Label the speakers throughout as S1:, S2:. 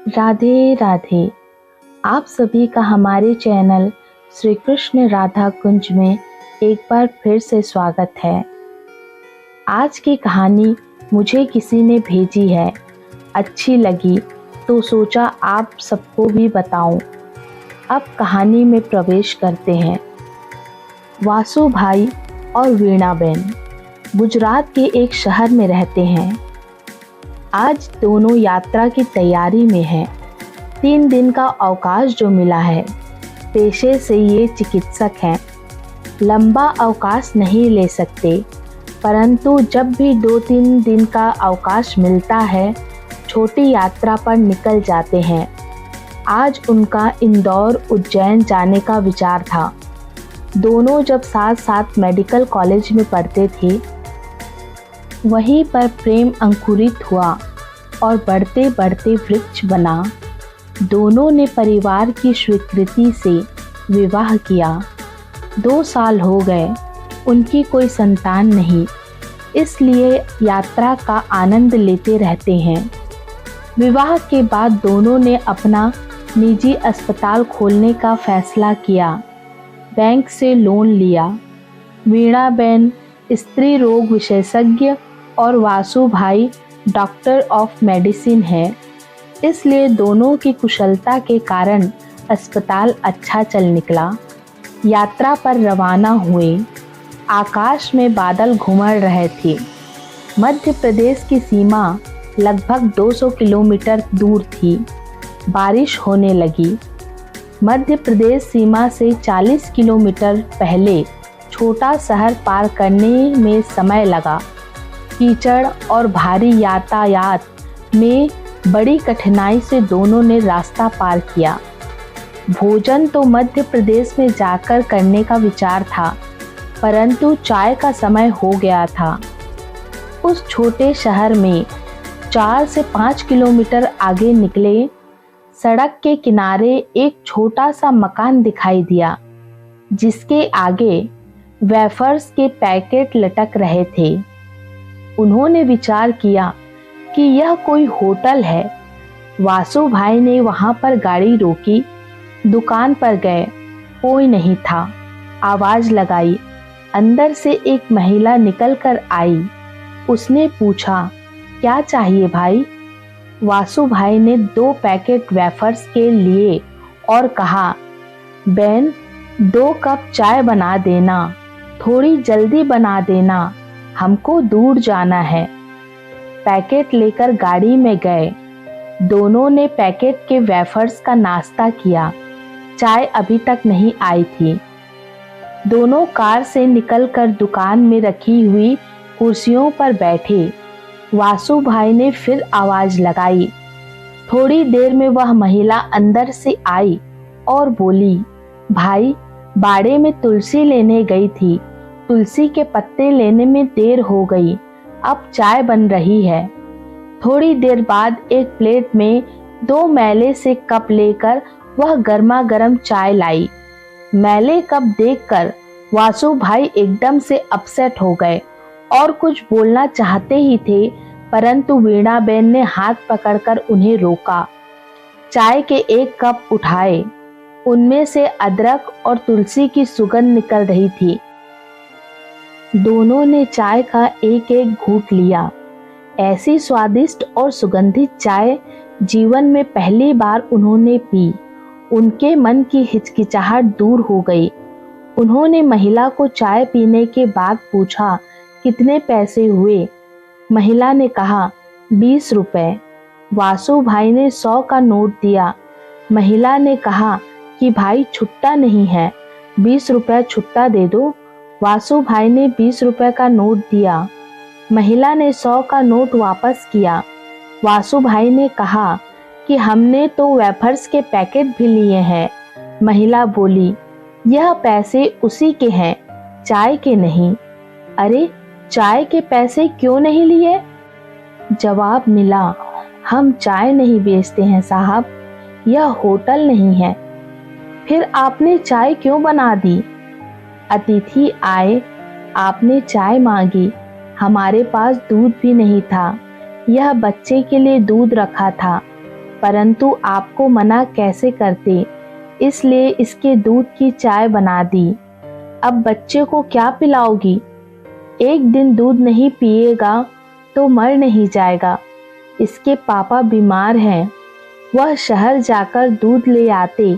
S1: राधे राधे। आप सभी का हमारे चैनल श्री कृष्ण राधा कुंज में एक बार फिर से स्वागत है। आज की कहानी मुझे किसी ने भेजी है, अच्छी लगी तो सोचा आप सबको भी बताऊं। अब कहानी में प्रवेश करते हैं। वासु भाई और वीणा बहन गुजरात के एक शहर में रहते हैं। आज दोनों यात्रा की तैयारी में हैं। 3 दिन का अवकाश जो मिला है, पेशे से ये चिकित्सक हैं, लंबा अवकाश नहीं ले सकते, परंतु जब भी 2-3 दिन का अवकाश मिलता है छोटी यात्रा पर निकल जाते हैं। आज उनका इंदौर उज्जैन जाने का विचार था। दोनों जब साथ साथ मेडिकल कॉलेज में पढ़ते थे, वहीं पर प्रेम अंकुरित हुआ और बढ़ते बढ़ते वृक्ष बना। दोनों ने परिवार की स्वीकृति से विवाह किया। 2 साल हो गए, उनकी कोई संतान नहीं, इसलिए यात्रा का आनंद लेते रहते हैं। विवाह के बाद दोनों ने अपना निजी अस्पताल खोलने का फैसला किया। बैंक से लोन लिया। वीणा बहन स्त्री रोग विशेषज्ञ और वासु भाई डॉक्टर ऑफ मेडिसिन है, इसलिए दोनों की कुशलता के कारण अस्पताल अच्छा चल निकला। यात्रा पर रवाना हुए। आकाश में बादल घुमड़ रहे थे। मध्य प्रदेश की सीमा लगभग 200 किलोमीटर दूर थी। बारिश होने लगी। मध्य प्रदेश सीमा से 40 किलोमीटर पहले छोटा शहर पार करने में समय लगा। कीचड़ और भारी यातायात में बड़ी कठिनाई से दोनों ने रास्ता पार किया। भोजन तो मध्य प्रदेश में जाकर करने का विचार था, परंतु चाय का समय हो गया था। उस छोटे शहर में 4 से 5 किलोमीटर आगे निकले। सड़क के किनारे एक छोटा सा मकान दिखाई दिया, जिसके आगे वेफर्स के पैकेट लटक रहे थे। उन्होंने विचार किया कि यह कोई होटल है। वासु भाई ने वहां पर गाड़ी रोकी। दुकान पर गए, कोई नहीं था। आवाज लगाई। अंदर से एक महिला निकल कर आई। उसने पूछा, क्या चाहिए भाई? वासु भाई ने 2 पैकेट वेफर्स के लिए और कहा, बहन 2 कप चाय बना देना, थोड़ी जल्दी बना देना, हमको दूर जाना है। पैकेट लेकर गाड़ी में गए। दोनों ने पैकेट के वेफर्स का नाश्ता किया। चाय अभी तक नहीं आई थी। दोनों कार से निकलकर दुकान में रखी हुई कुर्सियों पर बैठे। वासु भाई ने फिर आवाज लगाई। थोड़ी देर में वह महिला अंदर से आई और बोली, भाई बाड़े में तुलसी लेने गई थी, तुलसी के पत्ते लेने में देर हो गई, अब चाय बन रही है। थोड़ी देर बाद एक प्लेट में 2 मैले से कप लेकर वह गर्मा गर्म चाय लाई। मैले कप देखकर वासु भाई एकदम से अपसेट हो गए और कुछ बोलना चाहते ही थे, परंतु वीणा बहन ने हाथ पकड़कर उन्हें रोका। चाय के 1 कप उठाए। उनमें से अदरक और तुलसी की सुगंध निकल रही थी। दोनों ने चाय का एक एक घूंट लिया। ऐसी स्वादिष्ट और सुगंधित चाय जीवन में पहली बार उन्होंने पी। उनके मन की हिचकिचाहट दूर हो गई। उन्होंने महिला को चाय पीने के बाद पूछा, कितने पैसे हुए? महिला ने कहा, 20 रुपए। वासु भाई ने 100 का नोट दिया। महिला ने कहा कि भाई छुट्टा नहीं है, 20 रुपए छुट्टा दे दो। वासु भाई ने 20 रुपए का नोट दिया। महिला ने 100 का नोट वापस किया। वासु भाई ने कहा कि हमने तो वेफर्स के पैकेट भी लिए हैं। महिला बोली, यह पैसे उसी के हैं, चाय के नहीं। अरे चाय के पैसे क्यों नहीं लिए? जवाब मिला, हम चाय नहीं बेचते हैं साहब, यह होटल नहीं है। फिर आपने चाय क्यों बना दी? अतिथि आए, आपने चाय मांगी, हमारे पास दूध भी नहीं था, यह बच्चे के लिए दूध रखा था, परंतु आपको मना कैसे करते, इसलिए इसके दूध की चाय बना दी। अब बच्चे को क्या पिलाओगी? एक दिन दूध नहीं पिएगा तो मर नहीं जाएगा। इसके पापा बीमार हैं, वह शहर जाकर दूध ले आते,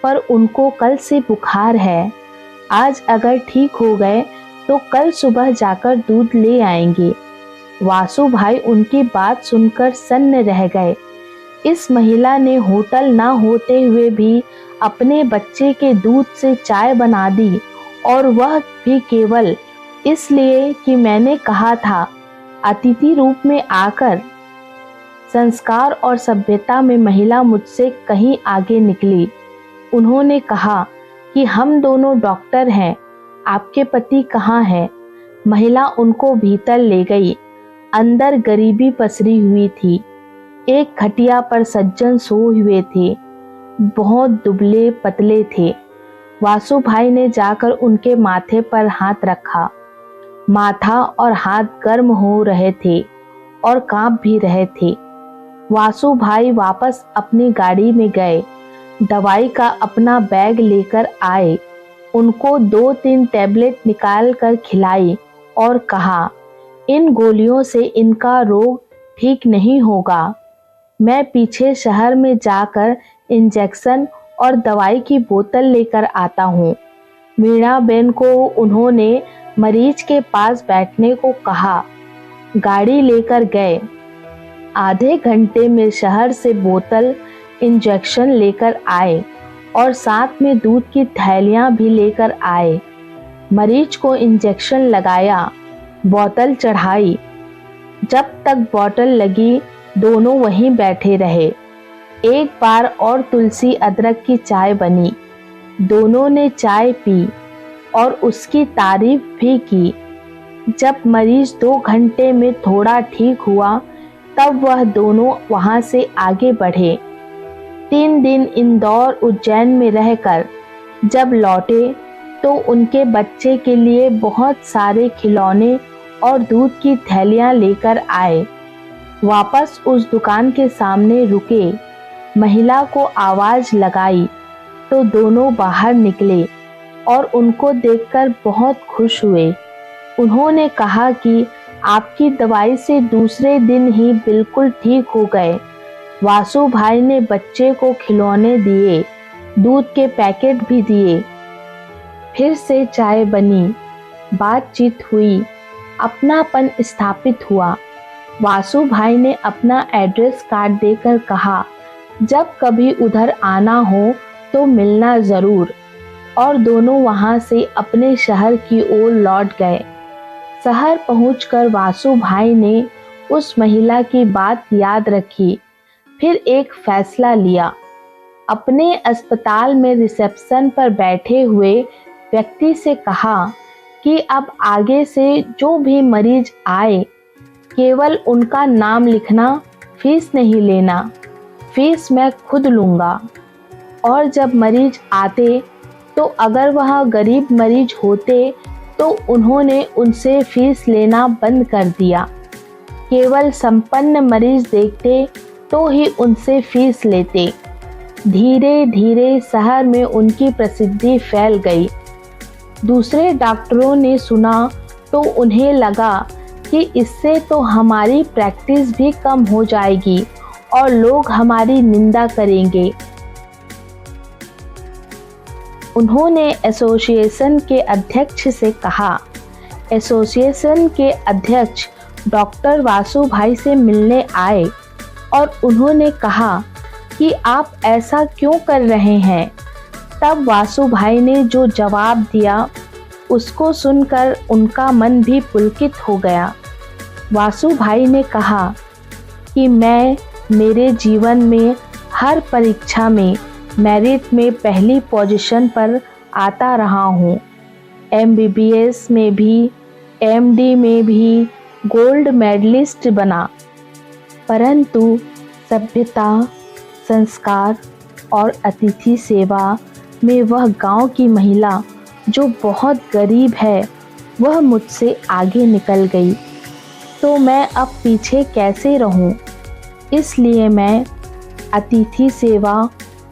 S1: पर उनको कल से बुखार है। आज अगर ठीक हो गए तो कल सुबह जाकर दूध ले आएंगे। वासु भाई उनकी बात सुनकर सन्न रह गए। इस महिला ने होटल ना होते हुए भी अपने बच्चे के दूध से चाय बना दी, और वह भी केवल इसलिए कि मैंने कहा था। अतिथि रूप में आकर संस्कार और सभ्यता में महिला मुझसे कहीं आगे निकली। उन्होंने कहा कि हम दोनों डॉक्टर हैं, आपके पति कहाँ हैं? महिला उनको भीतर ले गई। अंदर गरीबी पसरी हुई थी। एक खटिया पर सज्जन सोए हुए थे, बहुत दुबले पतले थे। वासु भाई ने जाकर उनके माथे पर हाथ रखा। माथा और हाथ गर्म हो रहे थे और कांप भी रहे थे। वासु भाई वापस अपनी गाड़ी में गए, दवाई का अपना बैग लेकर आए, उनको 2-3 टैबलेट निकाल कर खिलाई और कहा, इन गोलियों से इनका रोग ठीक नहीं होगा। मैं पीछे शहर में जाकर इंजेक्शन और दवाई की बोतल लेकर आता हूँ। मीणाबेन को उन्होंने मरीज के पास बैठने को कहा। गाड़ी लेकर गए। आधे घंटे में शहर से बोतल, इंजेक्शन लेकर आए और साथ में दूध की थैलियां भी लेकर आए। मरीज को इंजेक्शन लगाया, बोतल चढ़ाई। जब तक बोतल लगी दोनों वहीं बैठे रहे। एक बार और तुलसी अदरक की चाय बनी। दोनों ने चाय पी और उसकी तारीफ भी की। जब मरीज 2 घंटे में थोड़ा ठीक हुआ तब वह दोनों वहां से आगे बढ़े। 3 दिन इंदौर उज्जैन में रहकर जब लौटे तो उनके बच्चे के लिए बहुत सारे खिलौने और दूध की थैलियां लेकर आए। वापस उस दुकान के सामने रुके, महिला को आवाज लगाई तो दोनों बाहर निकले और उनको देखकर बहुत खुश हुए। उन्होंने कहा कि आपकी दवाई से दूसरे दिन ही बिल्कुल ठीक हो गए। वासु भाई ने बच्चे को खिलौने दिए, दूध के पैकेट भी दिए। फिर से चाय बनी, बातचीत हुई, अपनापन स्थापित हुआ। वासु भाई ने अपना एड्रेस कार्ड देकर कहा, जब कभी उधर आना हो तो मिलना जरूर। और दोनों वहां से अपने शहर की ओर लौट गए। शहर पहुंचकर वासु भाई ने उस महिला की बात याद रखी, फिर एक फैसला लिया। अपने अस्पताल में रिसेप्शन पर बैठे हुए व्यक्ति से कहा कि अब आगे से जो भी मरीज आए केवल उनका नाम लिखना, फीस नहीं लेना, फीस मैं खुद लूँगा। और जब मरीज आते तो अगर वह गरीब मरीज होते तो उन्होंने उनसे फीस लेना बंद कर दिया। केवल संपन्न मरीज देखते तो ही उनसे फीस लेते। धीरे धीरे शहर में उनकी प्रसिद्धि फैल गई। दूसरे डॉक्टरों ने सुना तो उन्हें लगा कि इससे तो हमारी प्रैक्टिस भी कम हो जाएगी और लोग हमारी निंदा करेंगे। उन्होंने एसोसिएशन के अध्यक्ष से कहा। एसोसिएशन के अध्यक्ष डॉक्टर वासु भाई से मिलने आए और उन्होंने कहा कि आप ऐसा क्यों कर रहे हैं। तब वासु भाई ने जो जवाब दिया उसको सुनकर उनका मन भी पुलकित हो गया। वासु भाई ने कहा कि मैं मेरे जीवन में हर परीक्षा में मेरिट में पहली पोजीशन पर आता रहा हूँ। MBBS में भी, MD में भी गोल्ड मेडलिस्ट बना, परंतु सभ्यता, संस्कार और अतिथि सेवा में वह गांव की महिला जो बहुत गरीब है वह मुझसे आगे निकल गई, तो मैं अब पीछे कैसे रहूं। इसलिए मैं अतिथि सेवा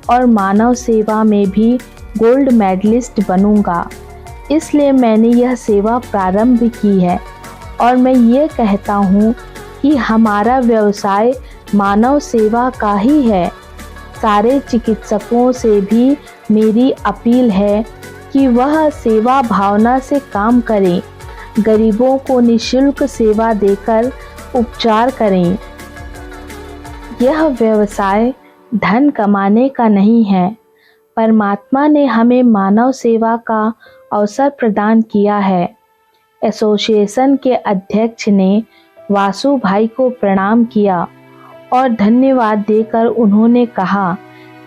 S1: और मानव सेवा में भी गोल्ड मेडलिस्ट बनूंगा। इसलिए मैंने यह सेवा प्रारंभ की है और मैं ये कहता हूँ कि हमारा व्यवसाय मानव सेवा का ही है। सारे चिकित्सकों से भी मेरी अपील है कि वह सेवा भावना से काम करें, गरीबों को निःशुल्क सेवा देकर उपचार करें। यह व्यवसाय धन कमाने का नहीं है। परमात्मा ने हमें मानव सेवा का अवसर प्रदान किया है। एसोसिएशन के अध्यक्ष ने वासु भाई को प्रणाम किया और धन्यवाद देकर उन्होंने कहा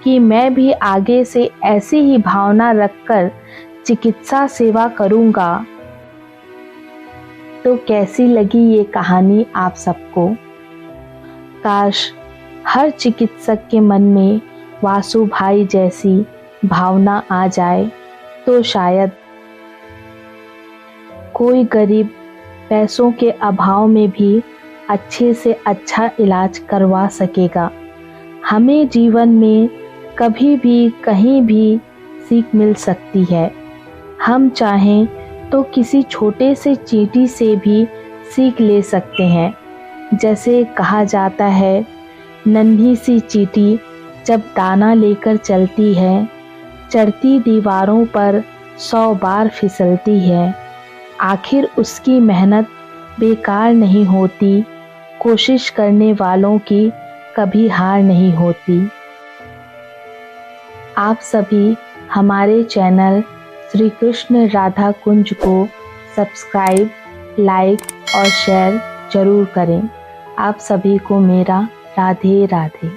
S1: कि मैं भी आगे से ऐसी ही भावना रखकर चिकित्सा सेवा करूंगा। तो कैसी लगी ये कहानी आप सबको? काश हर चिकित्सक के मन में वासु भाई जैसी भावना आ जाए तो शायद कोई गरीब पैसों के अभाव में भी अच्छे से अच्छा इलाज करवा सकेगा। हमें जीवन में कभी भी कहीं भी सीख मिल सकती है। हम चाहें तो किसी छोटे से चींटी से भी सीख ले सकते हैं। जैसे कहा जाता है, नन्ही सी चींटी जब दाना लेकर चलती है, चढ़ती दीवारों पर 100 बार फिसलती है, आखिर उसकी मेहनत बेकार नहीं होती। कोशिश करने वालों की कभी हार नहीं होती। आप सभी हमारे चैनल श्री कृष्ण राधा कुंज को सब्सक्राइब, लाइक और शेयर जरूर करें। आप सभी को मेरा राधे राधे।